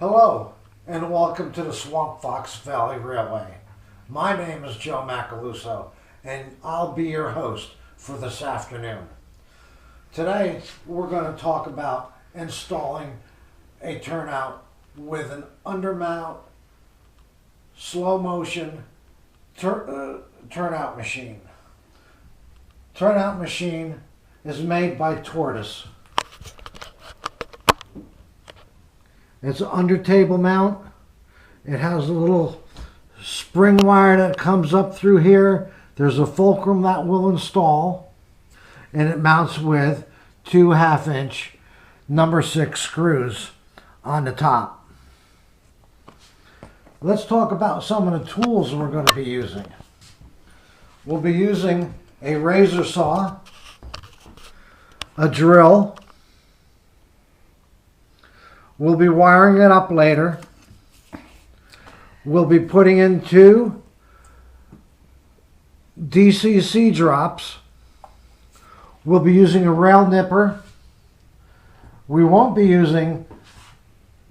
Hello, and welcome to the Swamp Fox Valley Railway. My name is Joe Macaluso, and I'll be your host for this afternoon. Today, we're going to talk about installing a turnout with an undermount, slow motion turnout machine. Turnout machine is made by Tortoise. It's an under table mount. It has a little spring wire that comes up through here. There's a fulcrum that will install, and it mounts with two 1/2-inch number 6 screws on the top. Let's talk about some of the tools we're going to be using. We'll be using a razor saw, a drill. We'll be wiring it up later. We'll be putting in 2 DCC drops. We'll be using a rail nipper. We won't be using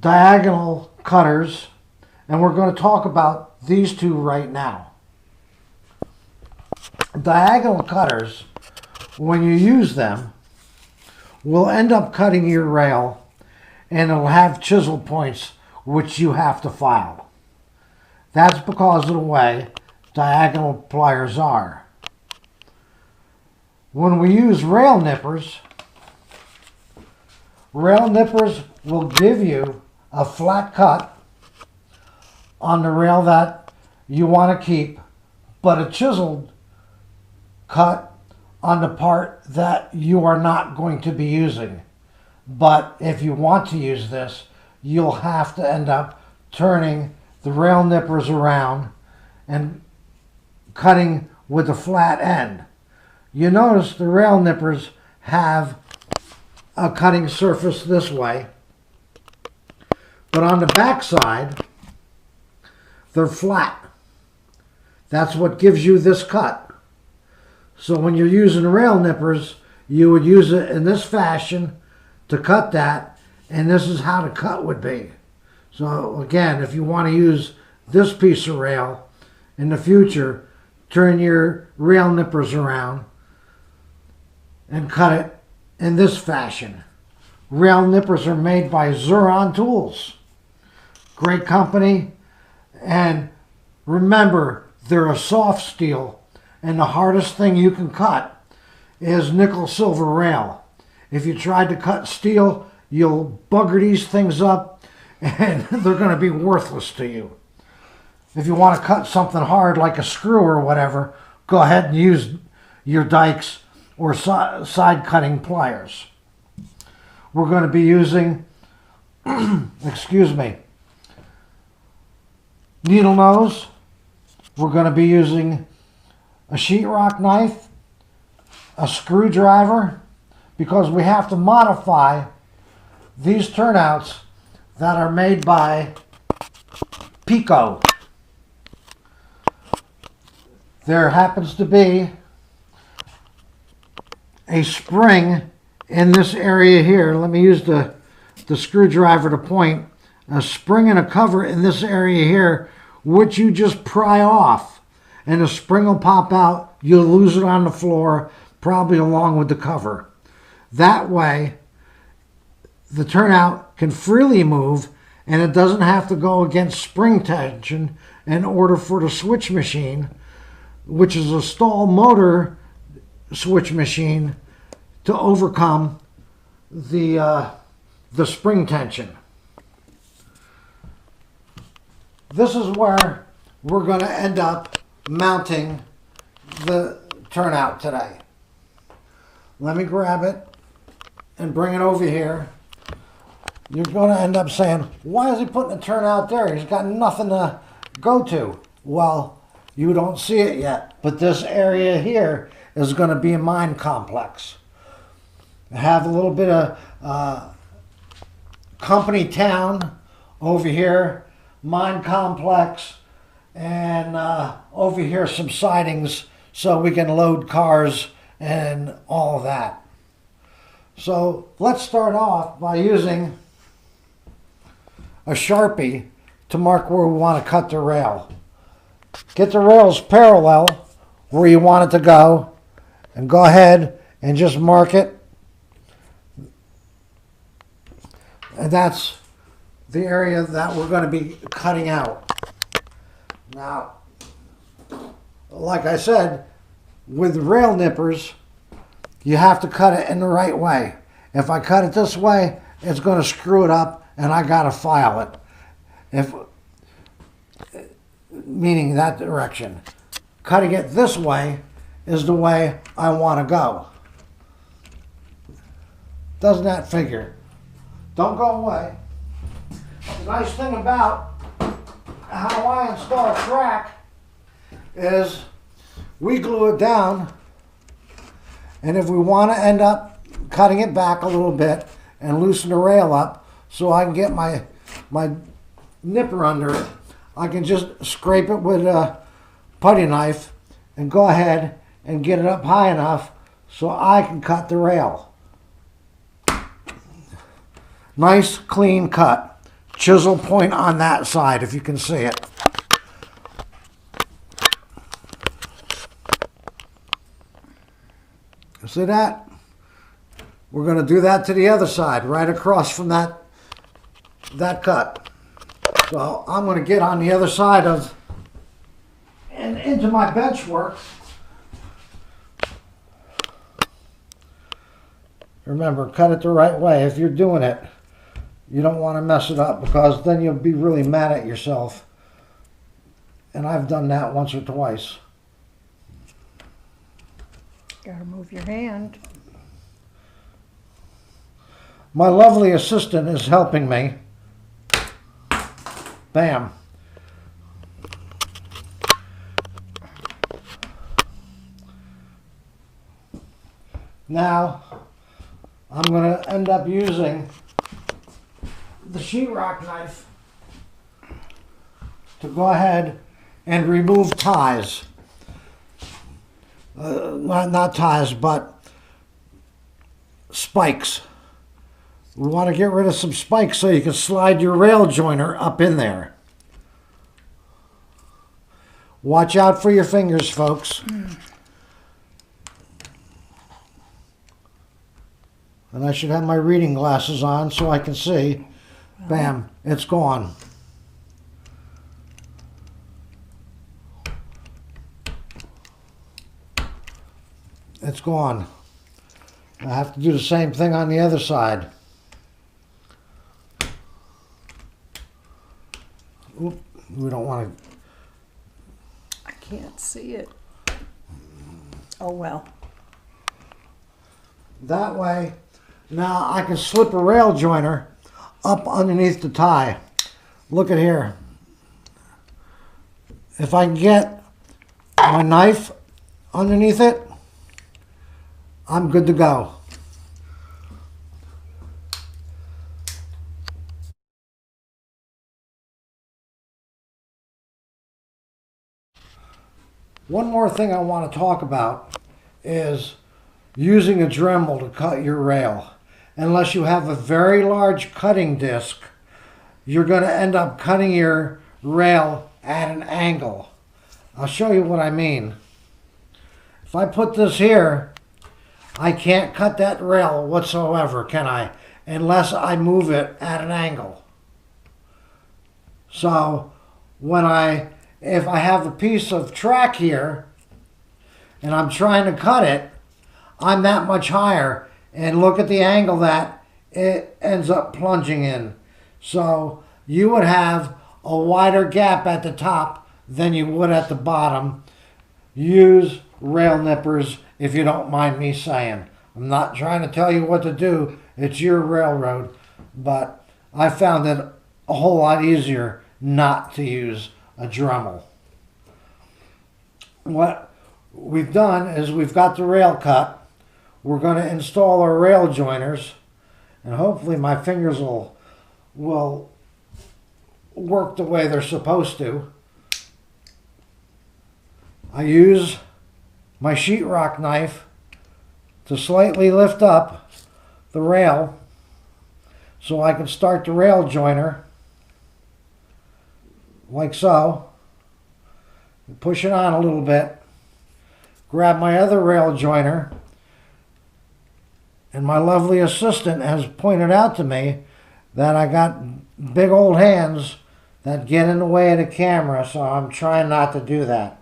diagonal cutters, and we're going to talk about these 2 right now. Diagonal cutters, when you use them, will end up cutting your rail, and it'll have chisel points which you have to file. That's because of the way diagonal pliers are. When we use rail nippers will give you a flat cut on the rail that you want to keep, but a chiseled cut on the part that you are not going to be using. But if you want to use this, you'll have to end up turning the rail nippers around and cutting with the flat end. You notice the rail nippers have a cutting surface this way, but on the back side, they're flat. That's what gives you this cut. So when you're using rail nippers, you would use it in this fashion to cut that, and this is how the cut would be. So again, if you want to use this piece of rail in the future, turn your rail nippers around and cut it in this fashion. Rail nippers are made by Xuron Tools. Great company, and remember, they're a soft steel, and the hardest thing you can cut is nickel silver rail. If you tried to cut steel, you'll bugger these things up and they're going to be worthless to you. If you want to cut something hard like a screw or whatever, go ahead and use your dikes or side cutting pliers. We're going to be using, needle nose. We're going to be using a sheetrock knife, a screwdriver, because we have to modify these turnouts that are made by Pico. There happens to be a spring in this area here. Let me use the screwdriver to point. A spring and a cover in this area here, which you just pry off, and the spring will pop out. You'll lose it on the floor, probably along with the cover. That way, the turnout can freely move, and it doesn't have to go against spring tension in order for the switch machine, which is a stall motor switch machine, to overcome the spring tension. This is where we're going to end up mounting the turnout today. Let me grab it and bring it over here. You're going to end up saying, why is he putting a turnout there? He's got nothing to go to. Well, you don't see it yet, but this area here is going to be a mine complex. I have a little bit of company town over here, mine complex, and over here some sidings so we can load cars and all of that. So let's start off by using a Sharpie to mark where we want to cut the rail. Get the rails parallel where you want it to go, and go ahead and just mark it. And that's the area that we're going to be cutting out. Now, like I said, with rail nippers, you have to cut it in the right way. If I cut it this way, it's going to screw it up, and I got to file it. Meaning that direction. Cutting it this way is the way I want to go. Doesn't that figure? Don't go away. The nice thing about how I install a track is we glue it down, and if we want to end up cutting it back a little bit and loosen the rail up so I can get my nipper under it, I can just scrape it with a putty knife and go ahead and get it up high enough so I can cut the rail. Nice clean cut. Chisel point on that side if you can see it. See that? We're going to do that to the other side, right across from that cut. So I'm going to get on the other side of and into my bench work. Remember, cut it the right way. If you're doing it, you don't want to mess it up, because then you'll be really mad at yourself. And I've done that once or twice. Gotta move your hand. My lovely assistant is helping me. Bam. Now, I'm going to end up using the sheetrock knife to go ahead and remove ties. Not ties, but spikes. We want to get rid of some spikes so you can slide your rail joiner up in there. Watch out for your fingers, folks. And I should have my reading glasses on so I can see. Bam, it's gone. It's gone. I have to do the same thing on the other side. Oop, we don't want to. I can't see it. Oh well. That way, now I can slip a rail joiner up underneath the tie. Look at here. If I can get my knife underneath it, I'm good to go. One more thing I want to talk about is using a Dremel to cut your rail. Unless you have a very large cutting disc, you're going to end up cutting your rail at an angle. I'll show you what I mean. If I put this here, I can't cut that rail whatsoever, can I? Unless I move it at an angle. So if I have a piece of track here and I'm trying to cut it, I'm that much higher, and look at the angle that it ends up plunging in. So you would have a wider gap at the top than you would at the bottom. Use rail nippers if you don't mind me saying. I'm not trying to tell you what to do. It's your railroad. But I found it a whole lot easier not to use a Dremel. What we've done is we've got the rail cut. We're going to install our rail joiners, and hopefully my fingers will work the way they're supposed to. I use my sheetrock knife to slightly lift up the rail so I can start the rail joiner. like so. Push it on a little bit. Grab my other rail joiner. And my lovely assistant has pointed out to me that I got big old hands that get in the way of the camera, so I'm trying not to do that.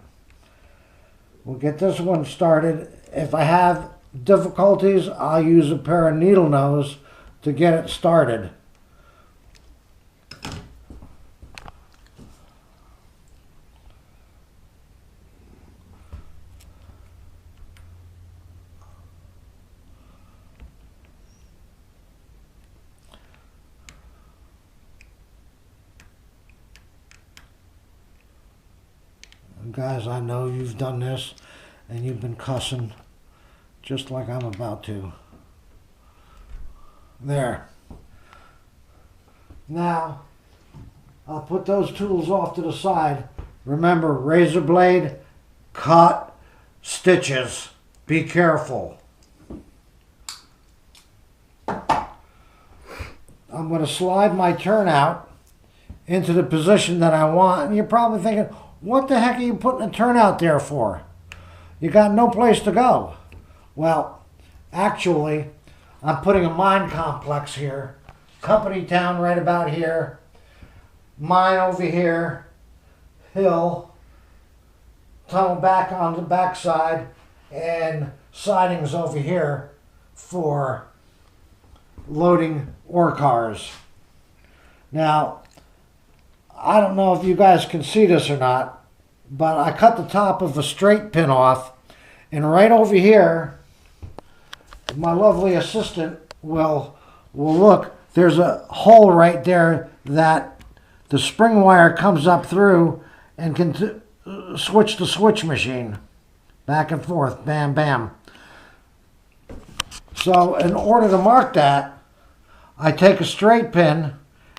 We'll get this one started. If I have difficulties, I'll use a pair of needle nose to get it started. Guys, I know you've done this and you've been cussing just like I'm about to. There. Now, I'll put those tools off to the side. Remember, razor blade, cut, stitches. Be careful. I'm going to slide my turnout into the position that I want. And you're probably thinking, what the heck are you putting a turnout there for? You got no place to go. Well, actually, I'm putting a mine complex here. Company town right about here. Mine over here. Hill. Tunnel back on the backside. And sidings over here for loading ore cars. Now, I don't know if you guys can see this or not, but I cut the top of the straight pin off, and right over here, my lovely assistant will look, there's a hole right there that the spring wire comes up through and can switch the switch machine back and forth, bam, bam. So in order to mark that, I take a straight pin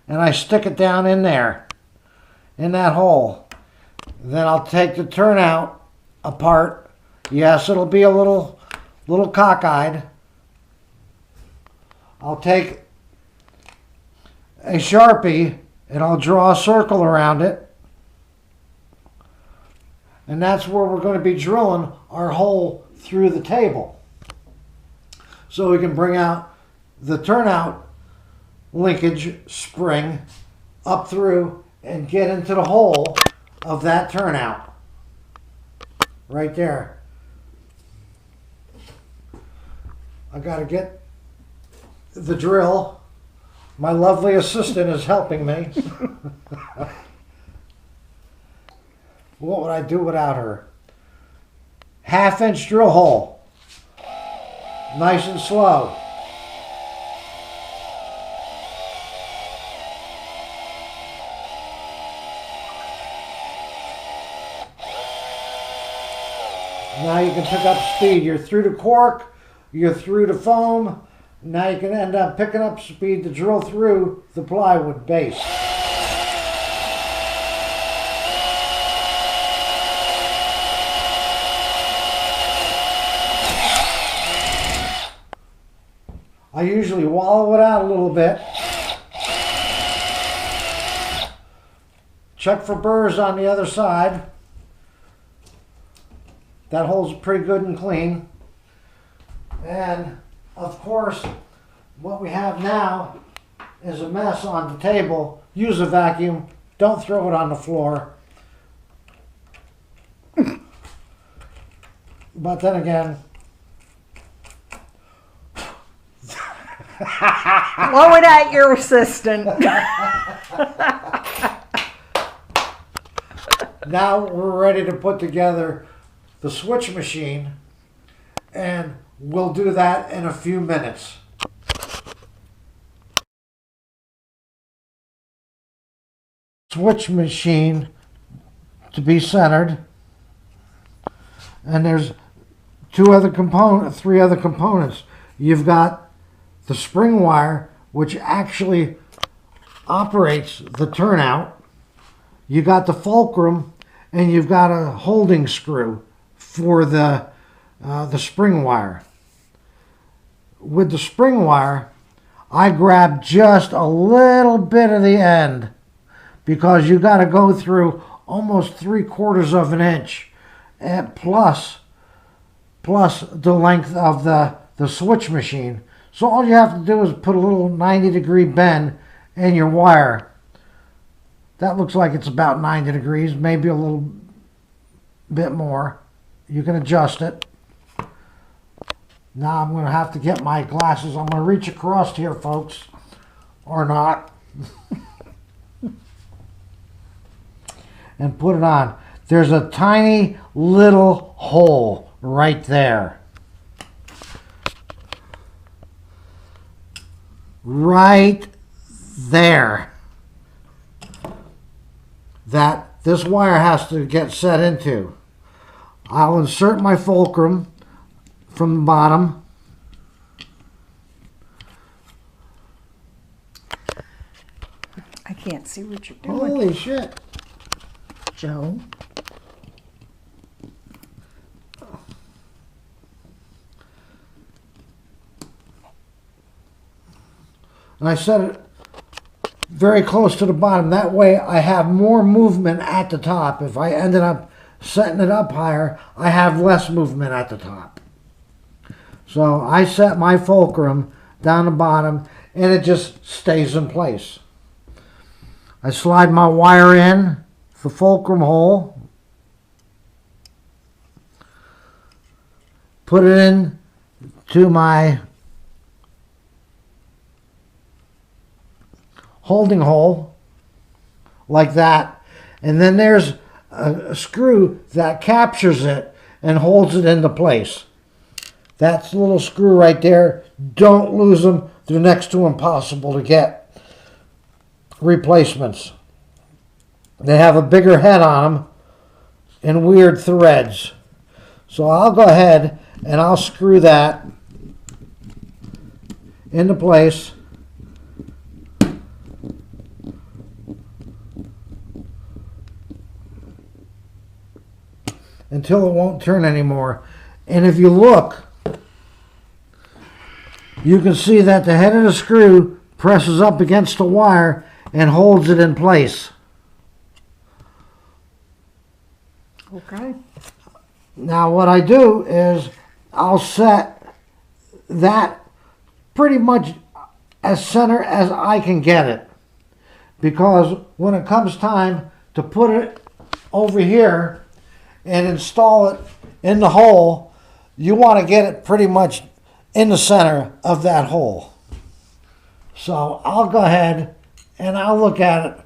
and I stick it down in there, in that hole. Then I'll take the turnout apart. Yes, it'll be a little cockeyed. I'll take a Sharpie and I'll draw a circle around it. And that's where we're going to be drilling our hole through the table. So we can bring out the turnout linkage spring up through and get into the hole of that turnout. Right there. I gotta get the drill. My lovely assistant is helping me. What would I do without her? 1/2-inch drill hole. Nice and slow. Now you can pick up speed. You're through the cork, you're through the foam. Now you can end up picking up speed to drill through the plywood base. I usually wallow it out a little bit. Check for burrs on the other side. That hole's pretty good and clean. And of course, what we have now is a mess on the table. Use a vacuum. Don't throw it on the floor. But then again, blow it at your assistant. Now we're ready to put together the switch machine, and we'll do that in a few minutes. Switch machine to be centered, and there's three other components. You've got the spring wire, which actually operates the turnout. You got the fulcrum, and you've got a holding screw for the spring wire. With the spring wire, I grab just a little bit of the end because you got to go through almost 3/4 of an inch, and plus the length of the switch machine. So all you have to do is put a little 90-degree bend in your wire. That looks like it's about 90 degrees, maybe a little bit more. You can adjust it. Now I'm going to have to get my glasses. I'm going to reach across here, folks, or not, and put it on. There's a tiny little hole right there. Right there. That this wire has to get set into. I'll insert my fulcrum from the bottom. I can't see what you're doing. Holy shit. Joe. And I set it very close to the bottom. That way I have more movement at the top. If I ended up setting it up higher, I have less movement at the top. So I set my fulcrum down the bottom and it just stays in place. I slide my wire in the fulcrum hole, put it in to my holding hole like that, and then there's a screw that captures it and holds it into place. That's the little screw right there. Don't lose them. They're next to impossible to get replacements. They have a bigger head on them and weird threads. So I'll go ahead and I'll screw that into place. Until it won't turn anymore. And if you look, you can see that the head of the screw presses up against the wire and holds it in place. Okay. Now what I do is I'll set that pretty much as center as I can get it. Because when it comes time to put it over here and install it in the hole, you want to get it pretty much in the center of that hole. So I'll go ahead and I'll look at it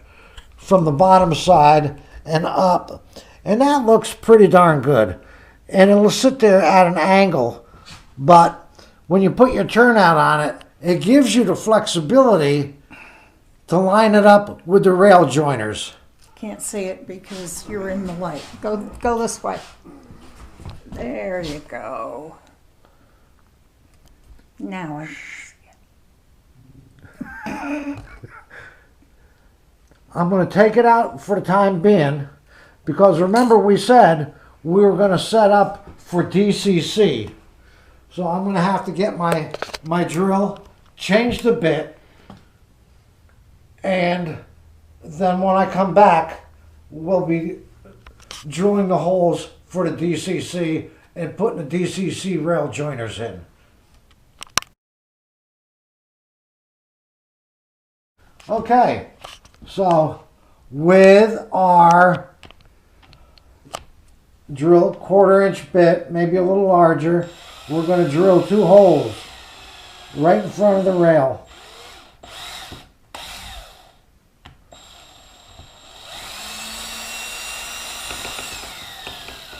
from the bottom side and up, and that looks pretty darn good. And it'll sit there at an angle, but when you put your turnout on it, it gives you the flexibility to line it up with the rail joiners. Can't see it because you're in the light. Go this way. There you go. Now I see it. I'm going to take it out for the time being, because remember we said we were going to set up for DCC. So I'm going to have to get my drill, change the bit, and then when I come back, we'll be drilling the holes for the DCC and putting the DCC rail joiners in. Okay, so with our drill 1/4 inch bit, maybe a little larger, we're going to drill 2 holes right in front of the rail.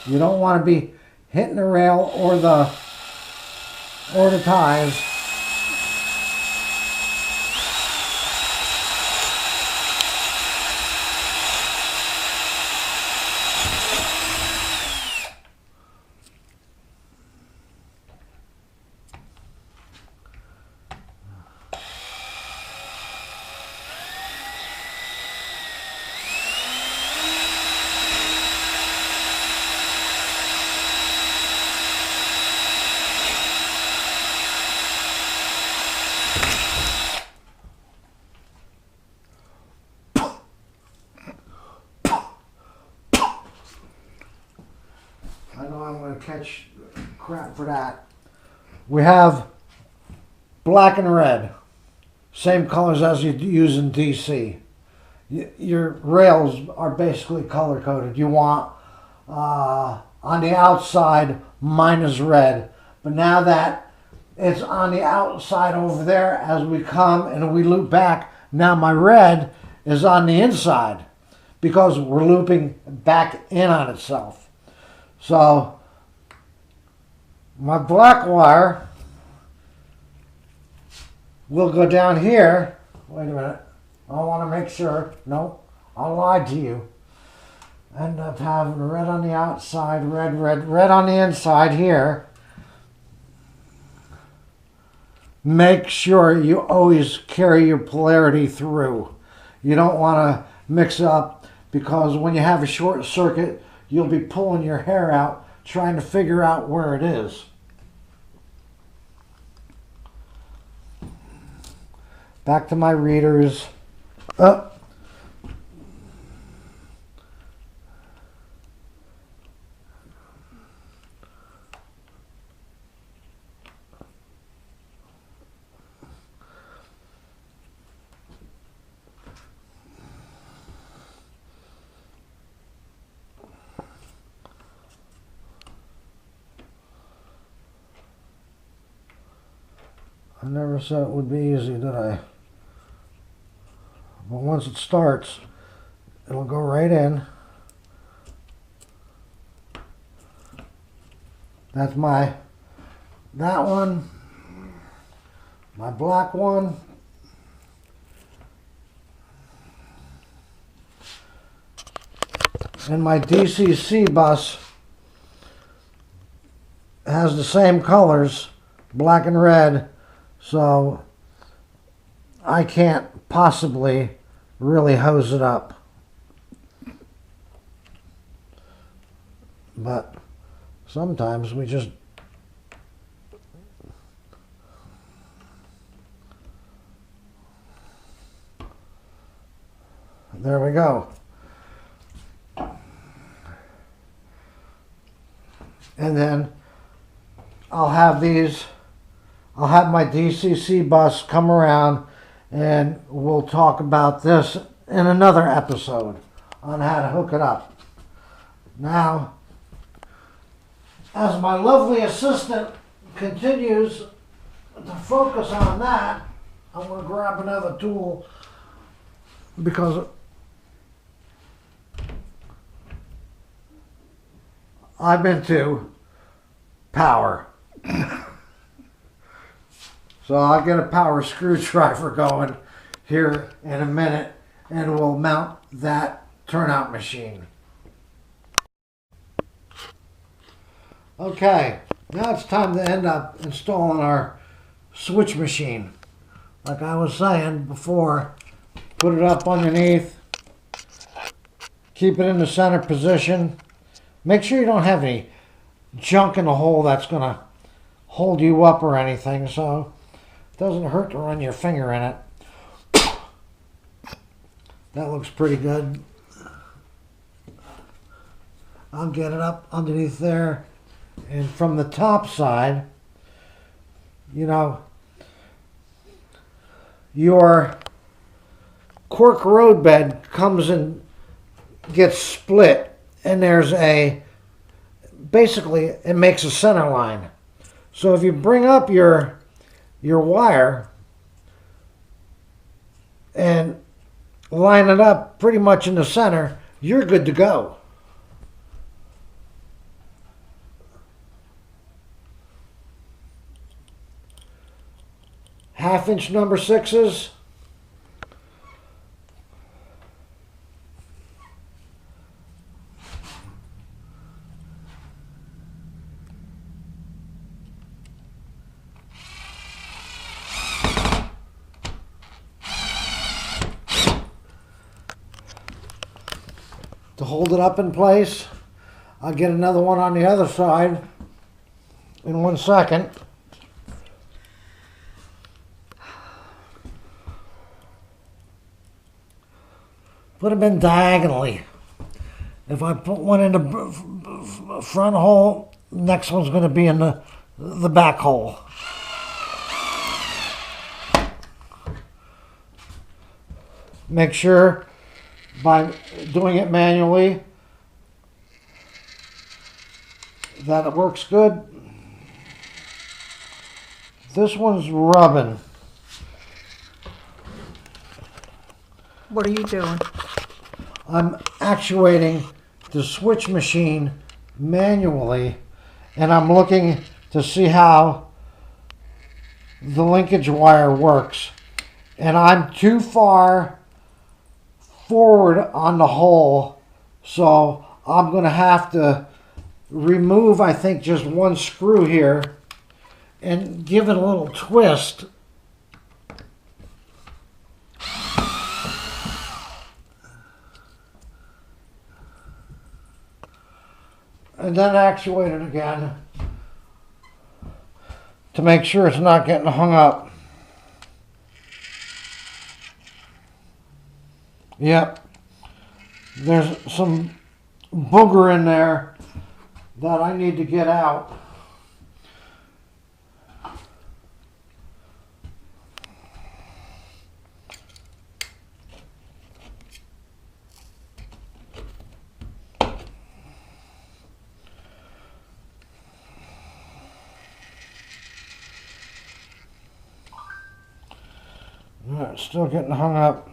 You don't want to be hitting the rail or the ties. catch crap for that. We have black and red. Same colors as you use in DC. Your rails are basically color coded. You want on the outside mine is red, but now that it's on the outside over there, as we come and we loop back, now my red is on the inside because we're looping back in on itself. So my black wire will go down here. Wait a minute. I want to make sure. No, I lied to you. End up having red on the outside, red on the inside here. Make sure you always carry your polarity through. You don't want to mix up, because when you have a short circuit, you'll be pulling your hair out trying to figure out where it is. Back to my readers. I never said it would be easy, did I? But once it starts, it'll go right in. That's that one, my black one, and my DCC bus has the same colors, black and red, so I can't possibly really hose it up. But sometimes we just there we go. And then I'll have my DCC bus come around, and we'll talk about this in another episode on how to hook it up. Now, as my lovely assistant continues to focus on that, I'm going to grab another tool, because I'm into power. So I'll get a power screwdriver going here in a minute, and we'll mount that turnout machine. Okay, now it's time to end up installing our switch machine. Like I was saying before, put it up underneath, keep it in the center position. Make sure you don't have any junk in the hole that's going to hold you up or anything, so it doesn't hurt to run your finger in it. That looks pretty good. I'll get it up underneath there. And from the top side, you know, your cork road bed comes and gets split, and there's basically it makes a center line. So if you bring up your wire and line it up pretty much in the center, you're good to go. Half-inch number 6s. To hold it up in place. I'll get another one on the other side in 1 second. Put them in diagonally. If I put one in the front hole, Next one's going to be in the back hole. Make sure by doing it manually that it works good. This one's rubbing. What are you doing? I'm actuating the switch machine manually, and I'm looking to see how the linkage wire works. And I'm too far forward on the hole, so I'm going to have to remove, I think, just one screw here and give it a little twist. And then actuate it again to make sure it's not getting hung up. Yep, there's some booger in there that I need to get out. It's still getting hung up.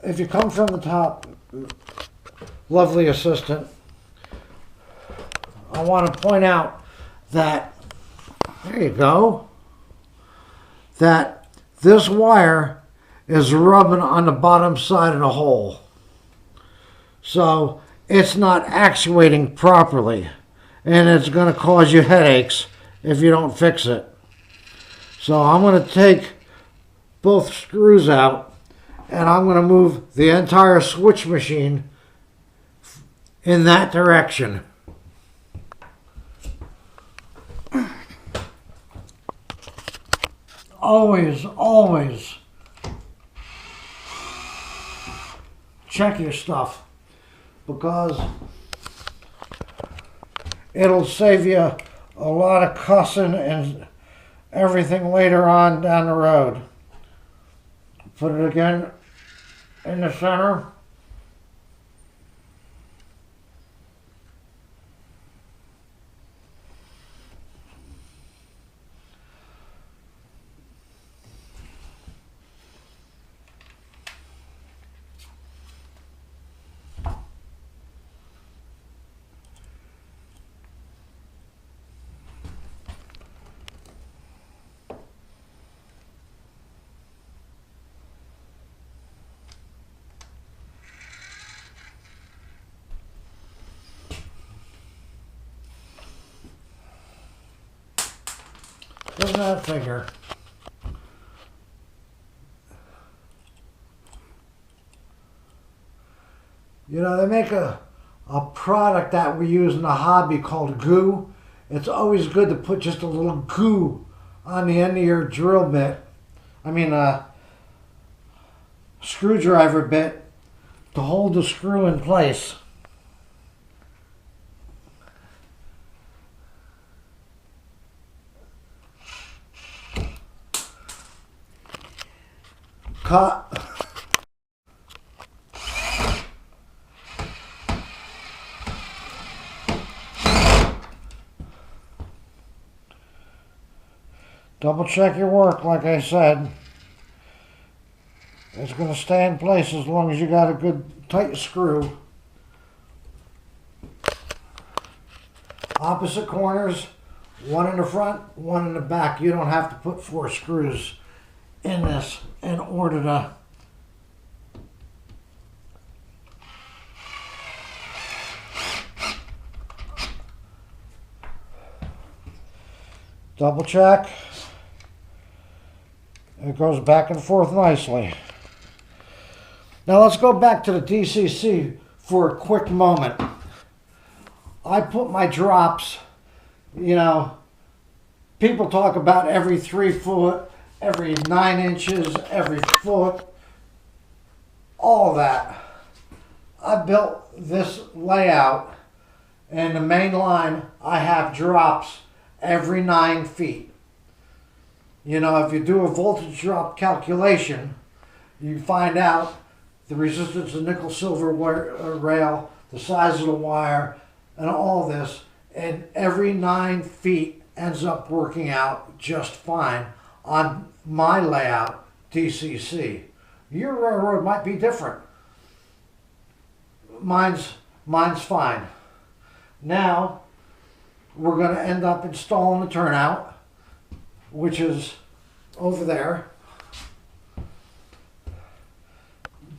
If you come from the top, lovely assistant, I want to point out that, there you go, that this wire is rubbing on the bottom side of the hole. So it's not actuating properly, and it's going to cause you headaches if you don't fix it. So I'm going to take both screws out, and I'm going to move the entire switch machine in that direction. Always, always check your stuff, because it'll save you a lot of cussing and everything later on down the road. Put it again in the center. Doesn't that figure? You know, they make a product that we use in the hobby called goo. It's always good to put just a little goo on the end of your drill bit. I mean, screwdriver bit to hold the screw in place. Cut. Double check your work, like I said. It's going to stay in place as long as you got a good tight screw. Opposite corners, one in the front, one in the back. You don't have to put 4 screws in this in order to double check. It goes back and forth nicely. Now let's go back to the DCC for a quick moment. I put my drops, you know, people talk about every 3 foot, every 9 inches, every foot, all that. I built this layout And the main line I have drops every 9 feet. You know, if you do a voltage drop calculation, you find out the resistance of nickel silver rail, the size of the wire, and all this, and every 9 feet ends up working out just fine on my layout DCC. Your railroad might be different. Mine's fine. Now we're going to end up installing the turnout, which is over there.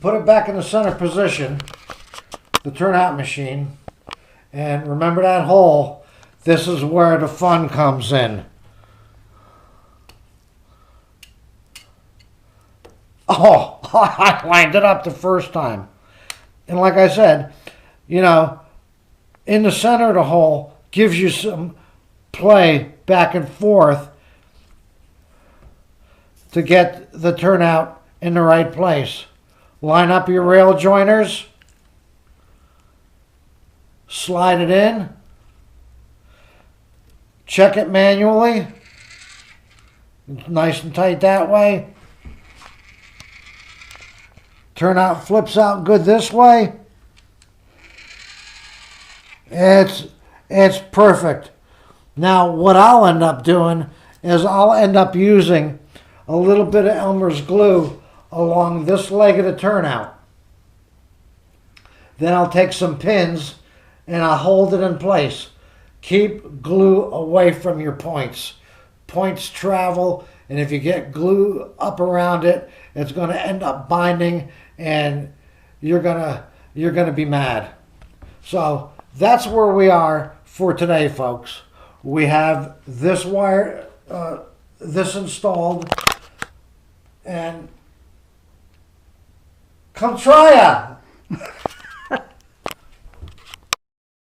Put it back in the center position, the turnout machine, and remember that hole. This is where the fun comes in. Oh, I lined it up the first time. And like I said, you know, in the center of the hole gives you some play back and forth to get the turnout in the right place. Line up your rail joiners, slide it in, check it manually. It's nice and tight that way. Turnout flips out good this way. It's perfect. Now what I'll end up doing is I'll end up using a little bit of Elmer's glue along this leg of the turnout. Then I'll take some pins and I'll hold it in place. Keep glue away from your points. Points travel, and if you get glue up around it, it's going to end up binding, and you're gonna be mad. So that's where we are for today, folks. We have this wire, this installed, and come try ya.